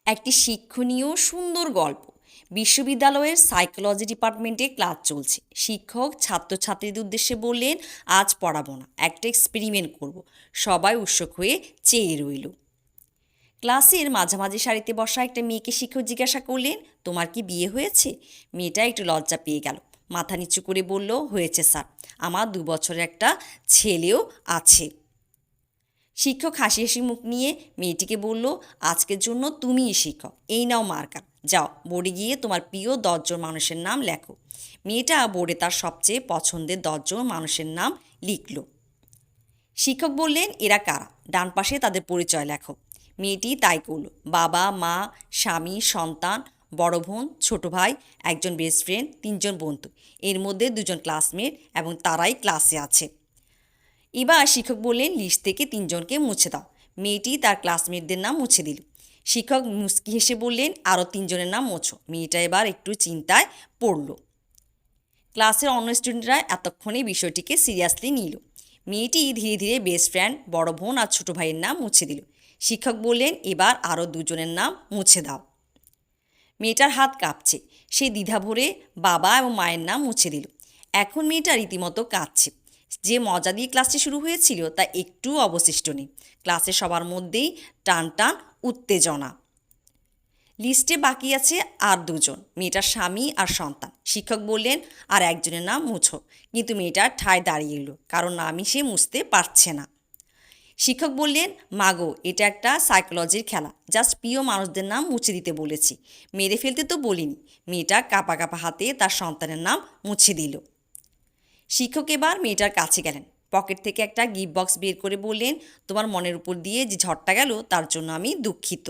একটি শিক্ষণীয় সুন্দর গল্প। বিশ্ববিদ্যালয়ের সাইকোলজি ডিপার্টমেন্টে ক্লাস চলছে। শিক্ষক ছাত্রছাত্রীদের উদ্দেশ্যে বললেন, আজ পড়াবো না, একটা এক্সপেরিমেন্ট করব। সবাই উৎসুক হয়ে চেয়ে রইল। ক্লাসের মাঝামাঝি সারিতে বসা একটা মেয়েকে শিক্ষক জিজ্ঞাসা করলেন, তোমার কি বিয়ে হয়েছে? মেয়েটা একটু লজ্জা পেয়ে গেল, মাথা নিচু করে বলল, হয়েছে স্যার, আমার 2 বছরের একটা ছেলেও আছে। শিক্ষক হাসি হাসি মুখ নিয়ে মেয়েটিকে বলল, আজকের জন্য তুমিই শিক্ষক, এই নাও মার্কার, যাও বোর্ডে গিয়ে তোমার প্রিয় 10জন মানুষের নাম লেখো। মেয়েটা বোর্ডে তার সবচেয়ে পছন্দের 10জন মানুষের নাম লিখল। শিক্ষক বললেন, এরা কারা? ডান পাশে তাদের পরিচয় লেখো। মেয়েটি তাই করল। বাবা, মা, স্বামী, সন্তান, বড় বোন, ছোট ভাই, একজন বেস্ট ফ্রেন্ড, 3জন বন্ধু, এর মধ্যে 2জন ক্লাসমেট এবং তারাই ক্লাসে আছে। এবার শিক্ষক বললেন, লিস্ট থেকে 3জনকে মুছে দাও। মেয়েটি তার ক্লাসমেটদের নাম মুছে দিল। শিক্ষক মুচকি হেসে বললেন, আরও 3জনের নাম মোছো। মেয়েটা এবার একটু চিন্তায় পড়ল। ক্লাসের অন্য স্টুডেন্টরা এতক্ষণে বিষয়টিকে সিরিয়াসলি নিল। মেয়েটি ধীরে ধীরে বেস্ট ফ্রেন্ড, বড় বোন আর ছোটো ভাইয়ের নাম মুছে দিল। শিক্ষক বললেন, এবার আরও 2জনের নাম মুছে দাও। মেয়েটার হাত কাঁপছে। সে দ্বিধা ভরে বাবা এবং মায়ের নাম মুছে দিল। এখন মেয়েটা রীতিমতো কাঁদছে। যে মজা দিয়ে ক্লাসটি শুরু হয়েছিল তা একটু অবশিষ্ট নেই। ক্লাসে সবার মধ্যেই টান টান উত্তেজনা। লিস্টে বাকি আছে আর 2জন, মেয়েটার স্বামী আর সন্তান। শিক্ষক বললেন, আর একজনের নাম মুছো। কিন্তু মেয়েটা ঠায় দাঁড়িয়ে এলো, কারণ নামই সে মুছতে পারছে না। শিক্ষক বললেন, মাগো, এটা একটা সাইকোলজির খেলা, জাস্ট প্রিয় মানুষদের নাম মুছে দিতে বলেছি, মেরে ফেলতে তো বলিনি। মেয়েটা কাঁপা কাঁপা হাতে তার সন্তানের নাম মুছে দিল। শিক্ষক এবার মেয়েটার কাছে গেলেন। পকেট থেকে একটা গিফট বক্স বের করে বললেন, তোমার মনের উপর দিয়ে যে ঝড়টা গেল তার জন্য আমি দুঃখিত।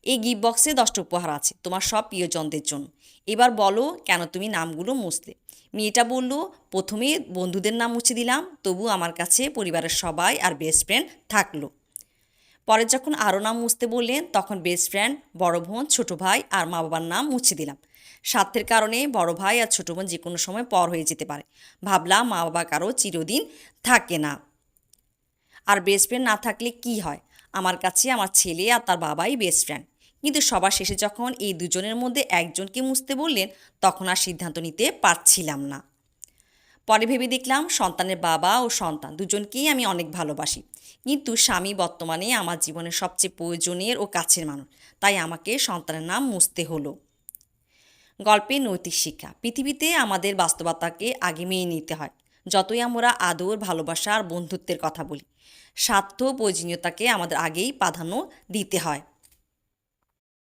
এই গিফট বক্সে 10টা উপহার আছে, তোমার সব প্রিয়জনদের জন্য। এবার বলো, কেন তুমি নামগুলো মুছলে? মেয়েটা বলল, প্রথমে বন্ধুদের নাম মুছে দিলাম, তবু আমার কাছে পরিবারের সবাই আর বেস্ট ফ্রেন্ড থাকলো। পরে যখন আরও নাম মুছতে বললেন, তখন বেস্ট ফ্রেন্ড, বড় বোন, ছোটো ভাই আর মা বাবার নাম মুছে দিলাম। স্বার্থের কারণে বড় ভাই আর ছোটো বোন যে কোনো সময় পর হয়ে যেতে পারে। ভাবলাম মা বাবা কারো চিরদিন থাকে না। আর বেস্ট ফ্রেন্ড না থাকলে কি হয়? আমার কাছে আমার ছেলে আর তার বাবাই বেস্ট ফ্রেন্ড। কিন্তু সবার শেষে যখন এই 2জনের মধ্যে একজনকে মুছতে বললেন, তখন আর সিদ্ধান্ত নিতে পারছিলাম না। পরে ভেবে দেখলাম, সন্তানের বাবা ও সন্তান 2জনকেই আমি অনেক ভালোবাসি, কিন্তু স্বামী বর্তমানে আমার জীবনের সবচেয়ে প্রয়োজনীয় ও কাছের মানুষ, তাই আমাকে সন্তানের নাম মুছতে হলো। গল্পের নৈতিক শিক্ষা। পৃথিবীতে আমাদের বাস্তবতাকে আগে মেনে নিতে হয়। যতই আমরা আদর, ভালোবাসা আর বন্ধুত্বের কথা বলি, স্বার্থ প্রয়োজনীয়তাকে আমাদের আগেই প্রাধান্য দিতে হয়।